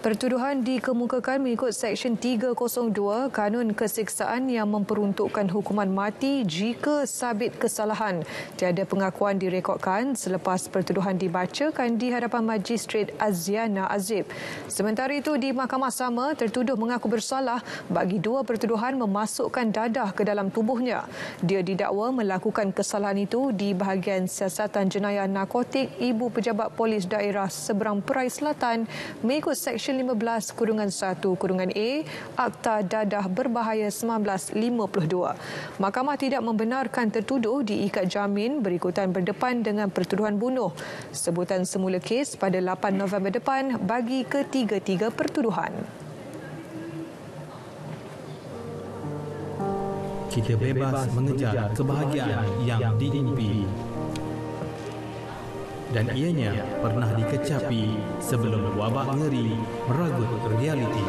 A: Pertuduhan dikemukakan mengikut Seksyen 302 Kanun Keseksaan yang memperuntukkan hukuman mati jika sabit kesalahan. Tiada pengakuan direkodkan selepas pertuduhan dibacakan di hadapan Magistrate Aziana Azib. Sementara itu, di mahkamah sama, tertuduh mengaku bersalah bagi 2 pertuduhan memasukkan dadah ke dalam tubuhnya. Dia didakwa melakukan kesalahan itu di bahagian siasatan jenayah narkotik Ibu Pejabat Polis Daerah Seberang Perai Selatan mengikut Seksyen 15-1-A Akta Dadah Berbahaya 1952. Mahkamah tidak membenarkan tertuduh diikat jamin berikutan berdepan dengan pertuduhan bunuh. Sebutan semula kes pada 8 November depan bagi ketiga-tiga pertuduhan.
X: Kita bebas mengejar kebahagiaan yang diimpi.
F: dan ianya pernah dikecapi sebelum wabak ngeri meragut realiti.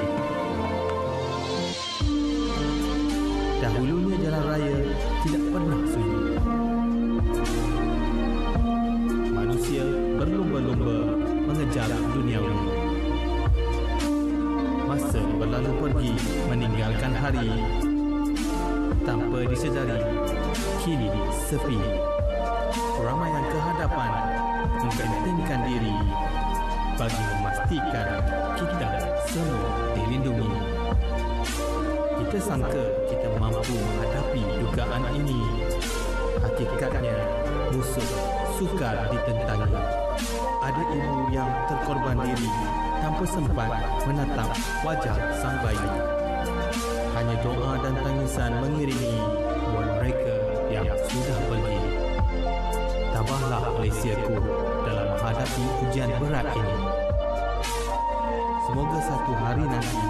F: Dahulunya jalan raya tidak pernah sunyi. Manusia berlumba-lumba mengejar duniawi. Masa berlalu pergi meninggalkan hari. Tanpa disedari, kini sepi. Keramaian kehadapan menggantungkan diri bagi memastikan kita semua dilindungi. Kita sangka kita mampu menghadapi dugaan ini. Hakikatnya, musuh sukar ditentangi. Ada ibu yang terkorban diri tanpa sempat menatap wajah sang bayi. Hanya doa dan tangisan mengiringi buat mereka yang sudah pergi. Tabahlah Malaysiaku dalam menghadapi ujian berat ini. Semoga satu hari nanti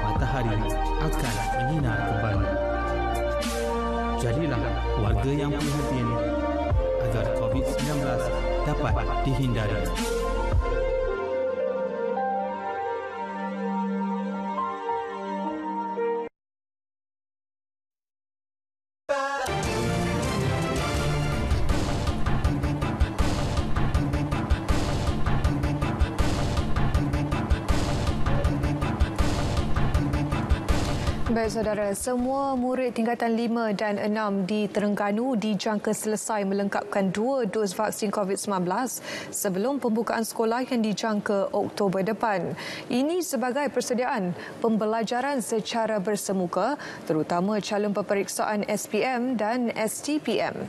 F: matahari akan menyinar kembali. Jadilah warga yang prihatin agar COVID-19 dapat dihindari.
A: Baik saudara, semua murid tingkatan 5 dan 6 di Terengganu dijangka selesai melengkapkan 2 dos vaksin COVID-19 sebelum pembukaan sekolah yang dijangka Oktober depan. Ini sebagai persediaan pembelajaran secara bersemuka terutama calon peperiksaan SPM dan STPM.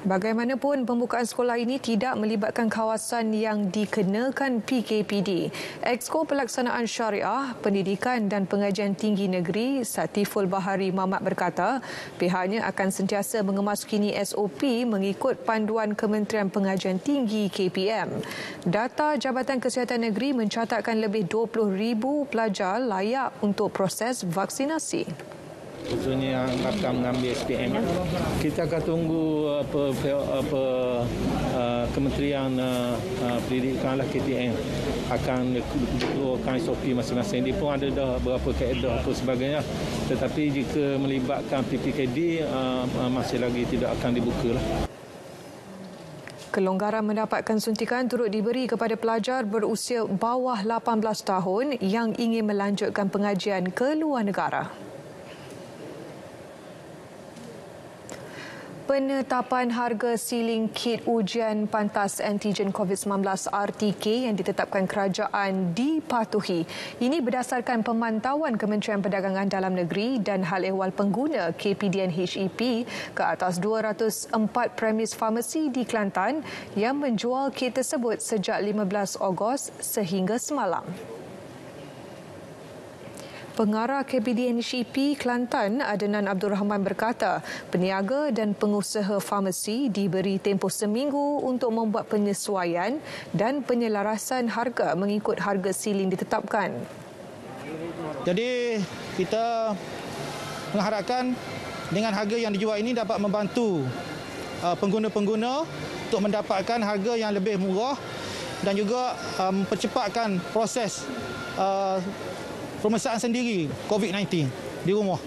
A: Bagaimanapun, pembukaan sekolah ini tidak melibatkan kawasan yang dikenakan PKPD. Exco Pelaksanaan Syariah, Pendidikan dan Pengajian Tinggi Negeri Satiful Bahari Mamat berkata, pihaknya akan sentiasa mengemasuki SOP mengikut panduan Kementerian Pengajian Tinggi KPM. Data Jabatan Kesihatan Negeri mencatatkan lebih 20,000 pelajar layak untuk proses vaksinasi.
D: Khususnya yang akan mengambil SPM, kita akan tunggu Kementerian Pendidikan KPM akan keluarkan SOP masing-masing. Dia pun ada dah beberapa kaedah atau sebagainya, tetapi jika melibatkan PPKD masih lagi tidak akan dibuka lah.
A: Kelonggaran mendapatkan suntikan turut diberi kepada pelajar berusia bawah 18 tahun yang ingin melanjutkan pengajian ke luar negara. Penetapan harga siling kit ujian pantas antigen COVID-19 RTK yang ditetapkan kerajaan dipatuhi. Ini berdasarkan pemantauan Kementerian Perdagangan Dalam Negeri dan Hal Ehwal Pengguna KPDN HEP ke atas 204 premis farmasi di Kelantan yang menjual kit tersebut sejak 15 Ogos sehingga semalam. Pengarah KPDN HEP Kelantan, Adnan Abdul Rahman berkata, peniaga dan pengusaha farmasi diberi tempoh seminggu untuk membuat penyesuaian dan penyelarasan harga mengikut harga siling ditetapkan.
G: Jadi kita mengharapkan dengan harga yang dijual ini dapat membantu pengguna-pengguna untuk mendapatkan harga yang lebih murah dan juga mempercepatkan proses pemeriksaan sendiri COVID-19 di rumah.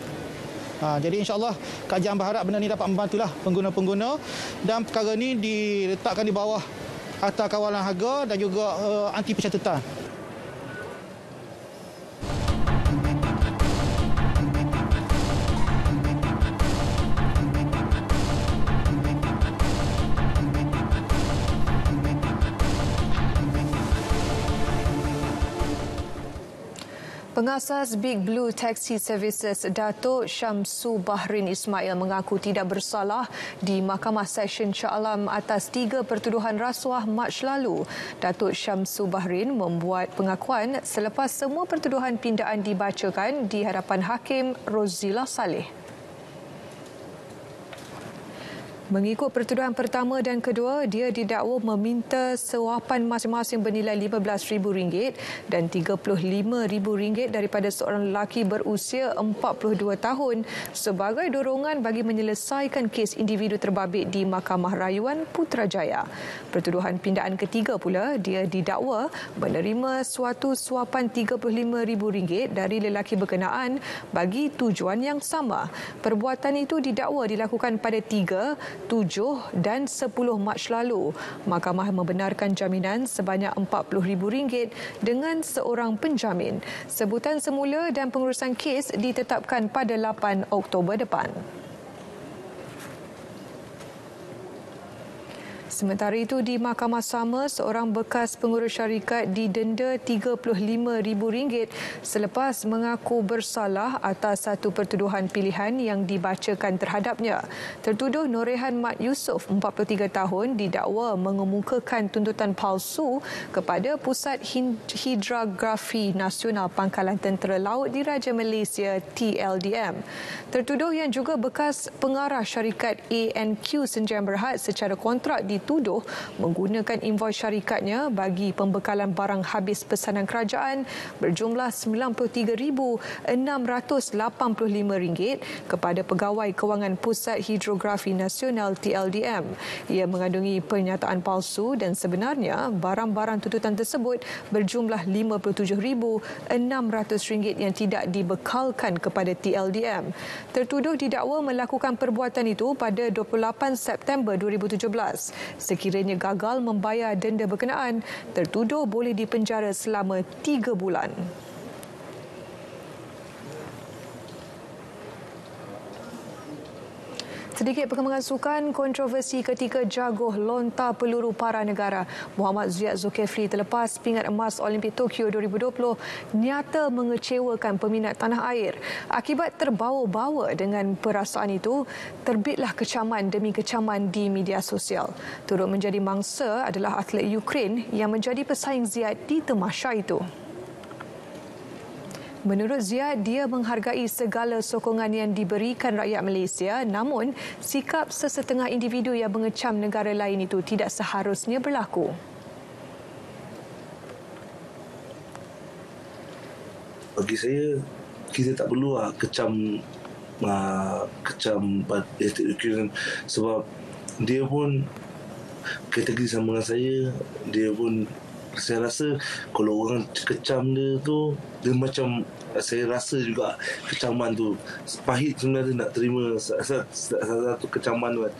G: Jadi insyaAllah kajian berharap benda ini dapat membantulah pengguna-pengguna dan perkara ini diletakkan di bawah Akta Kawalan Harga dan juga anti pencatutan.
A: Pengasas Big Blue Taxi Services Datuk Syamsu Bahrin Ismail mengaku tidak bersalah di Mahkamah Session Shah Alam atas 3 pertuduhan rasuah Mac lalu. Datuk Syamsu Bahrin membuat pengakuan selepas semua pertuduhan pindaan dibacakan di hadapan Hakim Rozila Saleh. Mengikut pertuduhan pertama dan kedua, dia didakwa meminta suapan masing-masing bernilai RM15,000 dan RM35,000 daripada seorang lelaki berusia 42 tahun sebagai dorongan bagi menyelesaikan kes individu terbabit di Mahkamah Rayuan Putrajaya. Pertuduhan pindaan ketiga pula, dia didakwa menerima suatu suapan RM35,000 dari lelaki berkenaan bagi tujuan yang sama. Perbuatan itu didakwa dilakukan pada 3, 7 dan 10 Mac lalu. Mahkamah membenarkan jaminan sebanyak RM40,000 dengan seorang penjamin. Sebutan semula dan pengurusan kes ditetapkan pada 8 Oktober depan. Sementara itu, di mahkamah sama, seorang bekas pengurus syarikat didenda RM35,000 selepas mengaku bersalah atas satu pertuduhan pilihan yang dibacakan terhadapnya. Tertuduh Norehan Mat Yusof, 43 tahun, didakwa mengemukakan tuntutan palsu kepada Pusat Hidrografi Nasional Pangkalan Tentera Laut Diraja Malaysia TLDM. Tertuduh yang juga bekas pengarah syarikat ANQ Senjaya Berhad secara kontrak dituduh menggunakan invoice syarikatnya bagi pembekalan barang habis pesanan kerajaan berjumlah RM93,685 kepada pegawai kewangan Pusat Hidrografi Nasional TLDM. Ia mengandungi pernyataan palsu dan sebenarnya barang-barang tuntutan tersebut berjumlah RM57,600 yang tidak dibekalkan kepada TLDM. Tertuduh didakwa melakukan perbuatan itu pada 28 September 2017. Sekiranya gagal membayar denda berkenaan, tertuduh boleh dipenjara selama 3 bulan. Sedikit perkembangan sukan, kontroversi ketika jaguh lontar peluru para negara Muhammad Ziyad Zulkifli terlepas pingat emas Olimpik Tokyo 2020 nyata mengecewakan peminat tanah air. Akibat terbawa-bawa dengan perasaan itu, terbitlah kecaman demi kecaman di media sosial. Turut menjadi mangsa adalah atlet Ukraine yang menjadi pesaing Ziyad di tamasya itu. Menurut Ziyad, dia menghargai segala sokongan yang diberikan rakyat Malaysia, namun sikap sesetengah individu yang mengecam negara lain itu tidak seharusnya berlaku.
H: Bagi saya, kita tak perlu kecam atlet Ukraine sebab dia pun kategori sama dengan saya. Dia pun, saya rasa kalau orang kecam dia tu, dia macam, saya rasa juga kecaman tu pahit sebenarnya nak terima satu kecaman tu kan.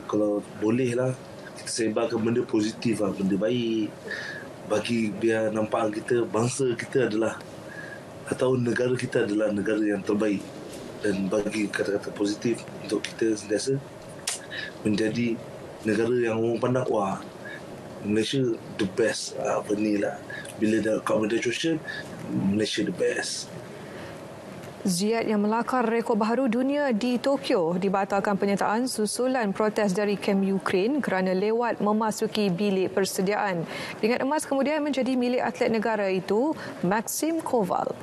H: Kalau boleh lah kita sebarkan benda positif lah, benda baik, bagi biar nampak kita, bangsa kita adalah atau negara kita adalah negara yang terbaik, dan bagi kata-kata positif untuk kita sentiasa menjadi negara yang orang pandang, wah, Malaysia the best, apa ni lah. Bila dah kat media sosial, Malaysia the best.
A: Ziyad yang melakar rekod baharu dunia di Tokyo dibatalkan penyertaan susulan protes dari kem Ukraine kerana lewat memasuki bilik persediaan. Pingat emas kemudian menjadi milik atlet negara itu, Maxim Koval.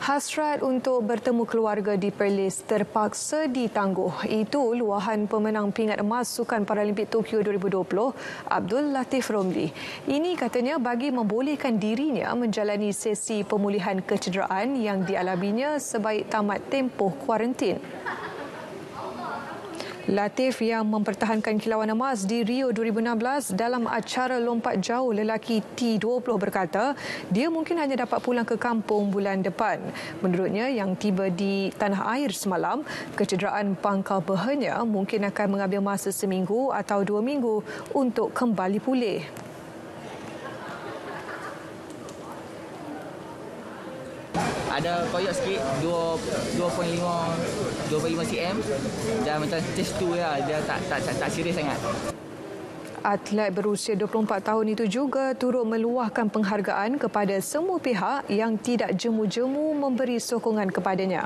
A: Hasrat untuk bertemu keluarga di Perlis terpaksa ditangguh. Itu luahan pemenang pingat emas Sukan Paralimpik Tokyo 2020, Abdul Latif Romli. Ini katanya bagi membolehkan dirinya menjalani sesi pemulihan kecederaan yang dialaminya sebaik tamat tempoh kuarantin. Latif yang mempertahankan kilauan emas di Rio 2016 dalam acara lompat jauh lelaki T20 berkata dia mungkin hanya dapat pulang ke kampung bulan depan. Menurutnya, yang tiba di tanah air semalam, kecederaan pangkal behanya mungkin akan mengambil masa seminggu atau 2 minggu untuk kembali pulih.
I: Ada koyak sikit 2.5 cm dan macam test tu lah, dia tak serius sangat.
A: Atlet berusia 24 tahun itu juga turut meluahkan penghargaan kepada semua pihak yang tidak jemu-jemu memberi sokongan kepadanya.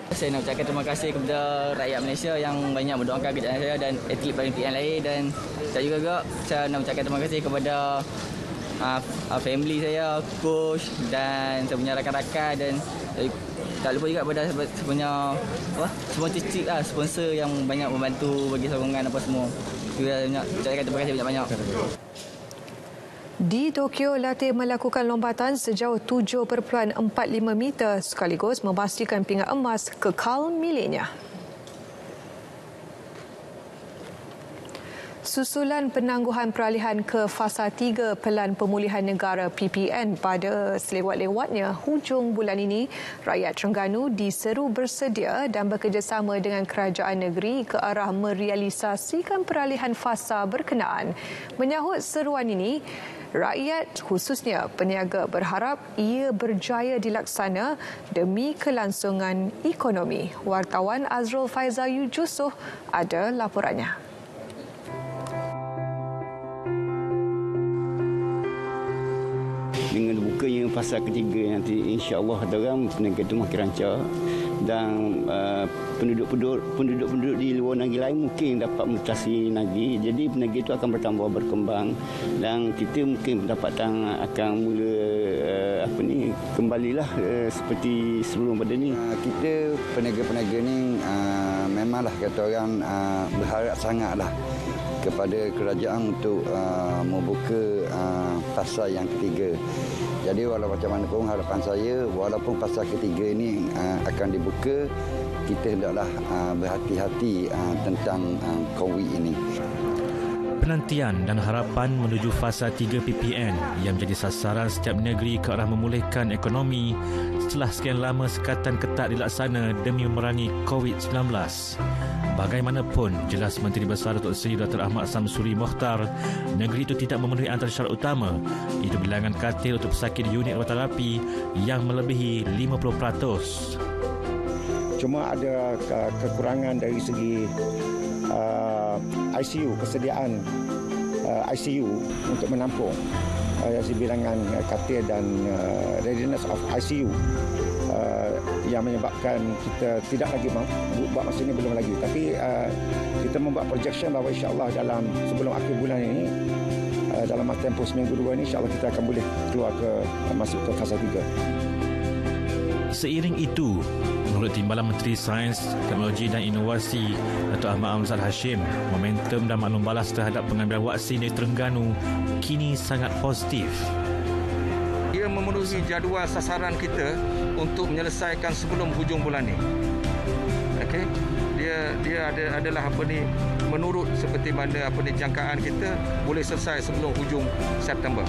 I: Saya nak ucapkan terima kasih kepada rakyat Malaysia yang banyak mendoakan kejayaan saya dan atlet Paralimpik yang lain, dan saya juga saya nak ucapkan terima kasih kepada family saya, coach dan saya punya rakan-rakan, dan Tak lupa juga pada semua cik-cik sponsor yang banyak membantu bagi sokongan apa semua. Juga banyak ucapkan terima kasih banyak-banyak.
A: Di Tokyo, latih melakukan lompatan sejauh 7.45 meter sekaligus memastikan pingat emas kekal miliknya. Susulan penangguhan peralihan ke fasa 3 Pelan Pemulihan Negara PPN pada selewat-lewatnya hujung bulan ini, rakyat Terengganu diseru bersedia dan bekerjasama dengan kerajaan negeri ke arah merealisasikan peralihan fasa berkenaan. Menyahut seruan ini, rakyat khususnya peniaga berharap ia berjaya dilaksana demi kelangsungan ekonomi. Wartawan Azrul Faizal Yujusuh ada laporannya.
J: Dengan bukanya fasa ketiga nanti, insya-Allah dalam peniaga itu makin lancar dan penduduk-penduduk di luar negeri lain mungkin dapat mutasi lagi. Jadi peniaga itu akan bertambah berkembang dan kita mungkin pendapatan akan mula kembalilah seperti sebelum pada ni.
L: Kita peniaga-peniaga ni memanglah kata orang berharap sangatlah kepada kerajaan untuk membuka fasa yang ketiga. Jadi walaupun macam mana pun harapan saya, walaupun fasa ketiga ini akan dibuka, kita hendaklah berhati-hati tentang COVID ini.
M: Penantian dan harapan menuju fasa 3 PPN yang menjadi sasaran setiap negeri ke arah memulihkan ekonomi setelah sekian lama sekatan ketat dilaksana demi memerangi COVID-19. Bagaimanapun, jelas Menteri Besar Datuk Seri Dr. Ahmad Samsuri Mokhtar, negeri itu tidak memenuhi antara syarat utama, iaitu bilangan katil untuk pesakit di unit rawatan terapi yang melebihi 50%.
W: Cuma ada kekurangan dari segi ICU, kesediaan ICU untuk menampung bilangan katil dan readiness of ICU yang menyebabkan kita tidak lagi buat masa ini belum lagi. Tapi kita membuat projection bahawa insya-Allah dalam sebelum akhir bulan ini, dalam tempoh seminggu dua ini, insya-Allah kita akan boleh keluar masuk ke fasa 3.
M: Seiring itu, menurut Timbalan Menteri Sains, Teknologi dan Inovasi Datuk Ahmad Amzad Hashim, momentum dan maklum balas terhadap pengambilan vaksin di Terengganu kini sangat positif.
X: Ia memenuhi jadual sasaran kita untuk menyelesaikan sebelum hujung bulan ini. Okey, dia adalah menurut seperti mana jangkaan kita boleh selesai sebelum hujung September.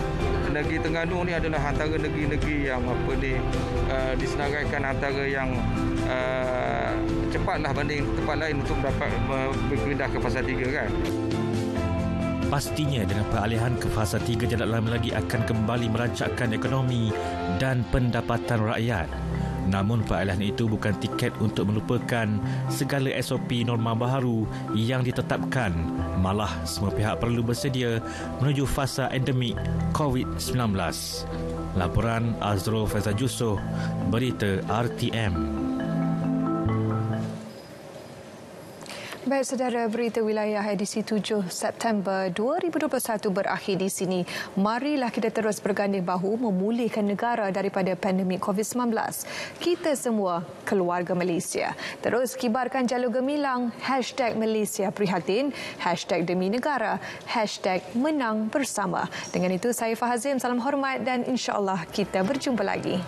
X: Negeri Terengganu ni adalah antara negeri-negeri yang disenaraikan antara yang cepatlah banding tempat lain untuk dapat berpindah ke fasa 3 kan.
M: Pastinya dengan peralihan ke fasa 3 tidak lama lagi akan kembali merancakkan ekonomi dan pendapatan rakyat. Namun peralihan itu bukan tiket untuk melupakan segala SOP norma baharu yang ditetapkan. Malah semua pihak perlu bersedia menuju fasa endemik COVID-19. Laporan Azrul Faizal Yusof, Berita RTM.
A: Baik, saudara, berita wilayah edisi 7 September 2021 berakhir di sini. Marilah kita terus berganding bahu memulihkan negara daripada pandemik COVID-19. Kita semua keluarga Malaysia. Terus kibarkan jalur gemilang #Malaysia Prihatin, #Demi Negara, #Menang Bersama. Dengan itu, saya Fahazim, salam hormat dan insya-Allah kita berjumpa lagi.